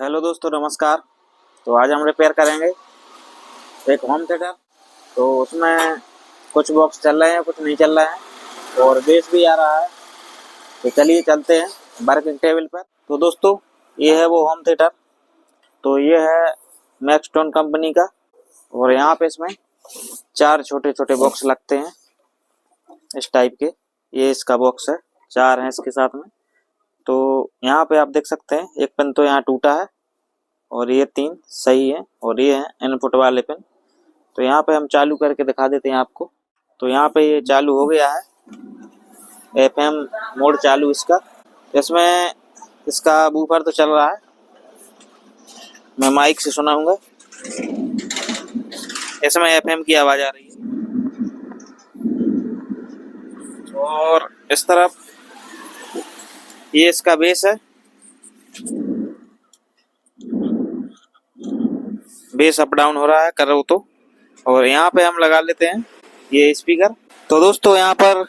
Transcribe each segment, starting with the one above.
Hello दोस्तों, नमस्कार। तो आज हम रिपेयर करेंगे एक होम थिएटर। तो उसमें कुछ बॉक्स चल रहे हैं, कुछ नहीं चल रहा है और बेस भी आ रहा है। तो चलिए चलते हैं वर्किंग टेबल पर। तो दोस्तों, ये है वो होम थिएटर। तो ये है मैक्सटोन कंपनी का और यहाँ पे इसमें 4 छोटे-छोटे बॉक्स लगते हैं इस टाइप के। ये इसका बॉक्स है, 4 हैं इसके साथ में। तो यहाँ पे आप देख सकते हैं एक पिन तो यहाँ टूटा है और ये 3 सही है और ये है इनपुट वाले पिन। तो यहाँ पे हम चालू करके दिखा देते हैं आपको। तो यहाँ पे ये चालू हो गया है, एफएम मोड चालू इसका। इसमें इसका बूफर तो चल रहा है, मैं माइक से सुनाऊंगा। इसमें एफएम की आवाज आ रही है और इस तरफ ये इसका बेस है। बेस अप डाउन हो रहा है करो तो। और यहाँ पे हम लगा लेते हैं ये स्पीकर। तो दोस्तों, यहाँ पर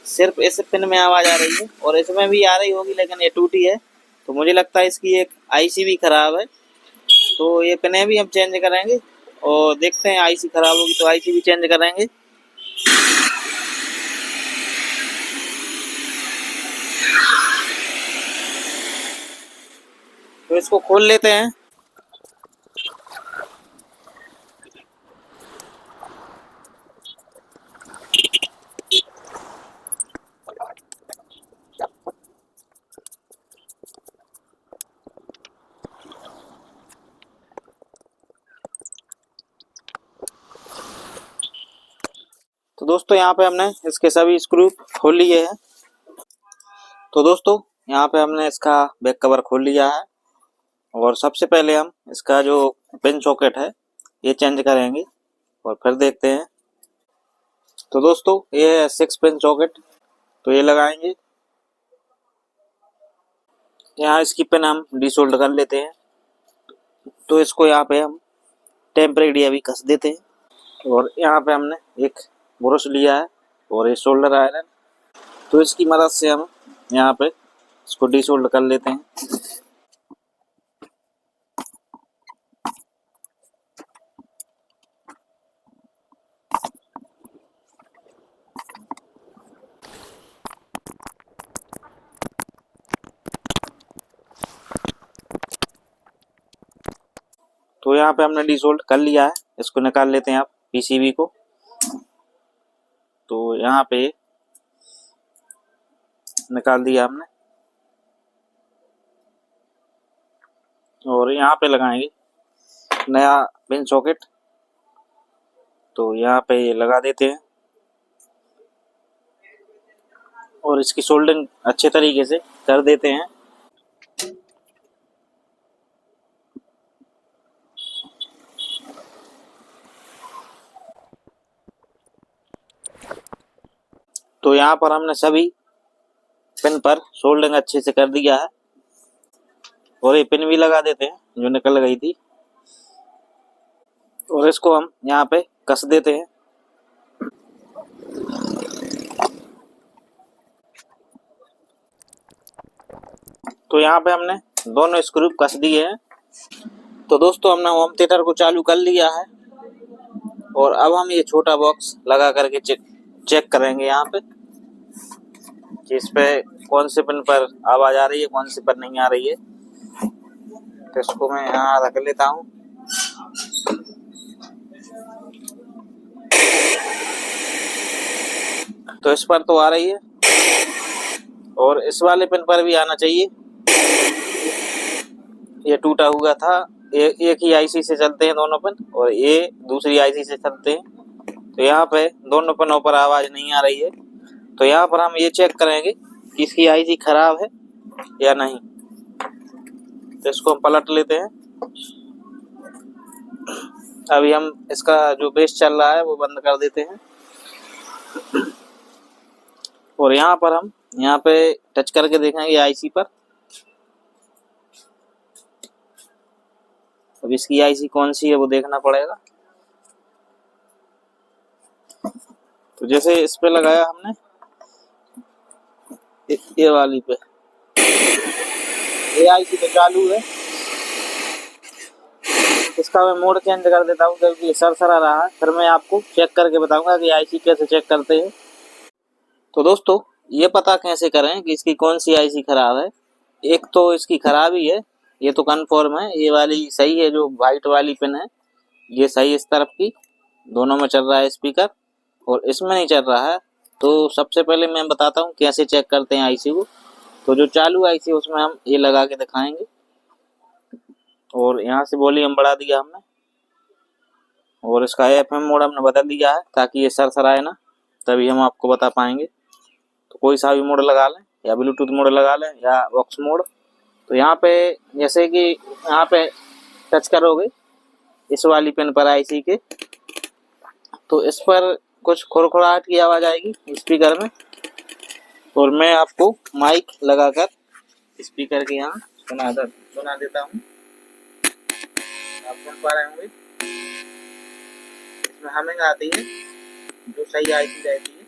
सिर्फ इस पिन में आवाज आ रही है और इसमें भी आ रही होगी, लेकिन ये टूटी है। तो मुझे लगता है इसकी एक आईसी भी खराब है। तो ये पिनें भी हम चेंज करेंगे और देखते हैं, आईसी खराब होगी तो आईसी भी चेंज करेंगे। तो इसको खोल लेते हैं। तो दोस्तों, यहाँ पे हमने इसके सभी स्क्रू खोल लिए हैं। तो दोस्तों, यहाँ पे हमने इसका बैक कवर खोल लिया है और सबसे पहले हम इसका जो पिन सॉकेट है ये चेंज करेंगे और फिर देखते हैं। तो दोस्तों, ये है 6 पिन सॉकेट। तो ये लगाएंगे। यहाँ इसकी पिन हम डिसोल्ड कर लेते हैं। तो इसको यहाँ पे हम टेम्परेरी अभी कस देते हैं और यहाँ पे हमने एक ब्रश लिया है और ये सोल्डर आयरन। तो इसकी मदद से हम यहाँ पे इसको डिसोल्ड कर लेते हैं। तो यहाँ पे हमने डिसोल्ड कर लिया है, इसको निकाल लेते हैं आप पीसीबी को। तो यहाँ पे निकाल दिया हमने और यहाँ पे लगाएंगे नया पिन सॉकेट। तो यहाँ पे ये लगा देते हैं और इसकी सोल्डरिंग अच्छे तरीके से कर देते हैं। तो यहाँ पर हमने सभी पिन पर सोल्डरिंग अच्छे से कर दिया है और ये पिन भी लगा देते हैं जो निकल गई थी और इसको हम यहाँ पे कस देते हैं। तो यहाँ पे हमने दोनों स्क्रू कस दिए हैं। तो दोस्तों, हमने होम थिएटर को चालू कर लिया है और अब हम ये छोटा बॉक्स लगा करके चेक करेंगे यहाँ पे कि इस पे कौन से पिन पर आवाज आ रही है, कौन से पर नहीं आ रही है। तो इसको मैं यहाँ रख लेता हूँ। तो इस पर तो आ रही है और इस वाले पिन पर भी आना चाहिए। ये टूटा हुआ था। एक ही आईसी से चलते हैं दोनों पिन और ये दूसरी आईसी से चलते हैं। तो यहाँ पे दोनों पिनों पर आवाज नहीं आ रही है। तो यहाँ पर हम ये चेक करेंगे कि इसकी आईसी खराब है या नहीं। तो इसको हम पलट लेते हैं। अभी हम इसका जो बेस चल रहा है वो बंद कर देते हैं और यहाँ पर हम यहाँ पे टच करके देखेंगे आईसी पर। अब इसकी आईसी कौन सी है वो देखना पड़ेगा। तो जैसे इस पे लगाया हमने ये वाली पे, ये आईसी तो चालू है। इसका मैं मोड चेंज कर देता हूँ क्योंकि ये सरसरा रहा है। फिर मैं आपको चेक करके बताऊंगा कि आईसी कैसे चेक करते हैं। तो दोस्तों ये पता कैसे करें कि इसकी कौन सी आईसी खराब है। एक तो इसकी खराब ही है, ये तो कन्फर्म है। ये वाली सही है, जो वाइट वाली पिन है ये सही है। इस तरफ की दोनों में चल रहा है स्पीकर और इसमें नहीं चल रहा है। तो सबसे पहले मैं बताता हूँ कैसे चेक करते हैं आईसी को। तो जो चालू आईसी है उसमें हम ये लगा के दिखाएंगे और यहाँ से वॉल्यूम बढ़ा दिया हमने और इसका एफएम मोड हमने बदल दिया है ताकि ये सरसराए ना, तभी हम आपको बता पाएंगे। तो कोई सा भी मोड लगा लें या ब्लूटूथ मोड लगा लें या वॉक्स मोड। तो यहाँ पे जैसे कि यहाँ पे टच करोगे इस वाली पिन पर आईसी के, तो इस पर कुछ खुरखुराहट की आवाज आएगी स्पीकर में। और मैं आपको माइक लगाकर स्पीकर के यहाँ सुना देता हूँ। आप सुन पा रहे होंगे इसमें हमिंग आती है जो सही आईसी रहती है।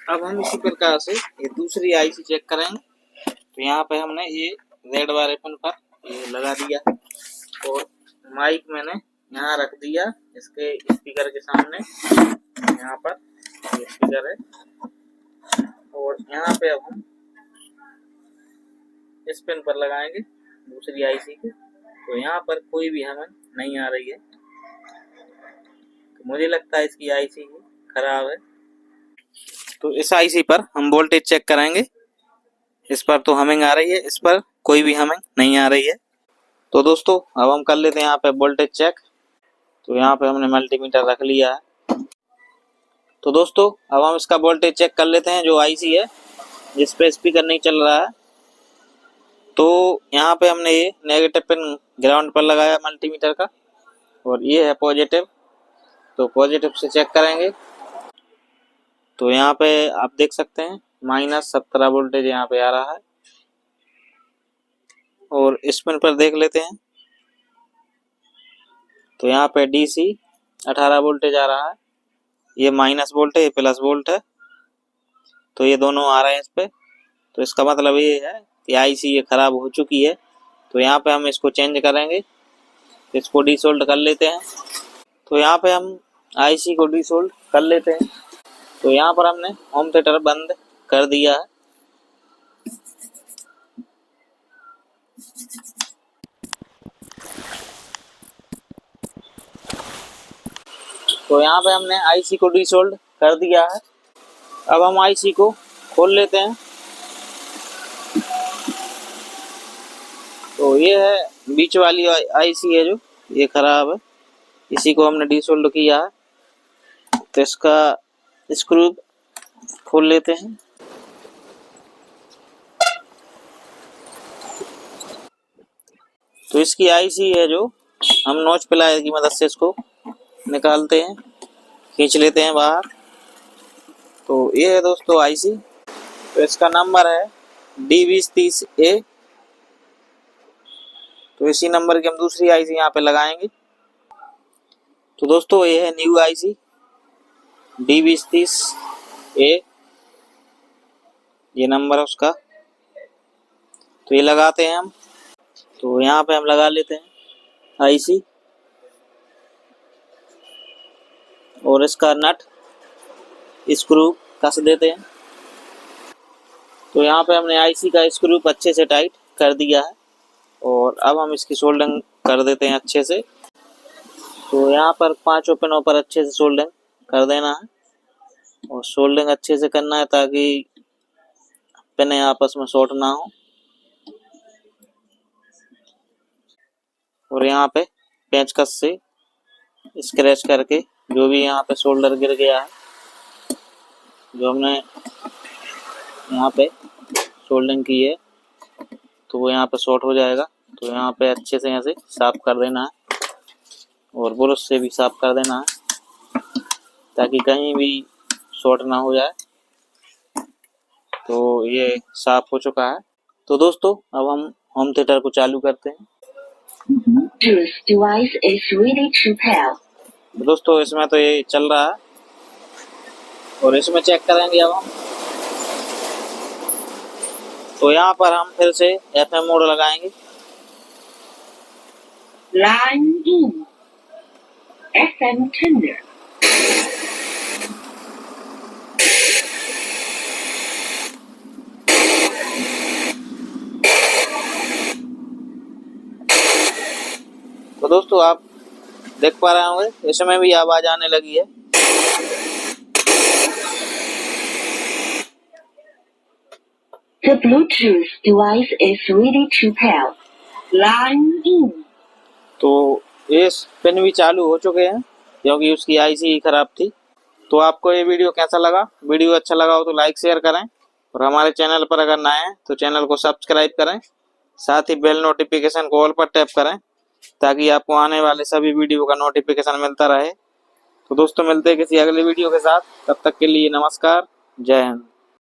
अब हम इसी प्रकार से ये दूसरी आईसी चेक करेंगे। तो यहाँ पे हमने ये रेड वाले पिन पर ये लगा दिया और माइक मैंने यहाँ रख दिया इसके स्पीकर के सामने। यहाँ पर ये स्पीकर है और यहाँ पे अब हम इस पिन पर लगाएंगे दूसरी आईसी के। तो यहाँ पर कोई भी हमें नहीं आ रही है, तो मुझे लगता है इसकी आईसी खराब है। तो इस आईसी पर हम वोल्टेज चेक करेंगे। इस पर तो हमिंग आ रही है, इस पर कोई भी हमिंग नहीं आ रही है। तो दोस्तों अब हम कर लेते हैं यहाँ पे वोल्टेज चेक। तो यहाँ पे हमने मल्टीमीटर रख लिया है। तो दोस्तों अब हम इसका वोल्टेज चेक कर लेते हैं। जो आईसी है जिस पे स्पीकर नहीं चल रहा है, तो यहाँ पे हमने ये नेगेटिव पिन ग्राउंड पर लगाया मल्टीमीटर का और ये है पॉजिटिव। तो पॉजिटिव से चेक करेंगे तो यहाँ पे आप देख सकते हैं -17 वोल्टेज यहाँ पे आ रहा है। और इस पिन पर देख लेते हैं तो यहाँ पे DC 18 वोल्टेज आ रहा है। ये माइनस वोल्ट है, ये प्लस वोल्ट है, तो ये दोनों आ रहे हैं इस पे। तो इसका मतलब ये है कि आईसी ये खराब हो चुकी है। तो यहाँ पे हम इसको चेंज करेंगे, इसको डीसोल्ड कर लेते हैं। तो यहाँ पे हम आईसी को डीसोल्ड कर लेते हैं। तो यहाँ पर हमने होम थिएटर बंद कर दिया है। तो यहाँ पे हमने आईसी को डीसोल्ड कर दिया है। अब हम आईसी को खोल लेते हैं। तो ये है बीच वाली आईसी है जो ये खराब है, इसी को हमने डीसोल्ड किया है। तो इसका स्क्रू खोल लेते हैं। तो इसकी आईसी है जो हम नोच प्लायर की मदद से इसको निकालते हैं, खींच लेते हैं बाहर। तो ये है दोस्तों आईसी। तो इसका नंबर है D2030A। तो इसी नंबर की हम दूसरी आईसी यहाँ पे लगाएंगे। तो दोस्तों ये है न्यू आईसी D2030A, ये नंबर है उसका। तो ये लगाते हैं हम। तो यहाँ पे हम लगा लेते हैं आईसी और इसका नट स्क्रू कस देते हैं। तो यहाँ पे हमने आईसी का स्क्रू अच्छे से टाइट कर दिया है और अब हम इसकी सोल्डरिंग कर देते हैं अच्छे से। तो यहाँ पर 5 पिनों पर अच्छे से सोल्डरिंग कर देना है और सोल्डरिंग अच्छे से करना है ताकि पिनें आपस में शॉर्ट ना हो। और यहाँ पे पेंचकस से स्क्रैच करके जो भी यहाँ पे सोल्डर गिर गया है, जो हमने यहाँ पे सोल्डरिंग की है, तो वो यहाँ पे शॉर्ट हो जाएगा। तो यहाँ पे अच्छे से ऐसे साफ कर देना है और ब्रश से भी साफ कर देना है ताकि कहीं भी शॉर्ट ना हो जाए। तो ये साफ हो चुका है। तो दोस्तों अब हम होम थिएटर को चालू करते हैं। This device is ready to pair. दोस्तों इसमें तो ये चल रहा है और इसमें चेक करेंगे अब हम। तो यहाँ पर हम फिर से FM मोड लगाएंगे। Line in. FM tender. तो दोस्तों आप देख पा रहे होंगे इसमें भी आवाज आने लगी है। The Bluetooth device is ready to pair. Line in. तो ये पिन भी चालू हो चुके हैं क्योंकि उसकी आईसी ही खराब थी। तो आपको ये वीडियो कैसा लगा? वीडियो अच्छा लगा हो तो लाइक शेयर करें और हमारे चैनल पर अगर नए हैं तो चैनल को सब्सक्राइब करें। साथ ही बेल नोटिफिकेशन को ऑल पर टैप करें ताकि आपको आने वाले सभी वीडियो का नोटिफिकेशन मिलता रहे। तो दोस्तों मिलते हैं किसी अगले वीडियो के साथ, तब तक के लिए नमस्कार, जय हिंद।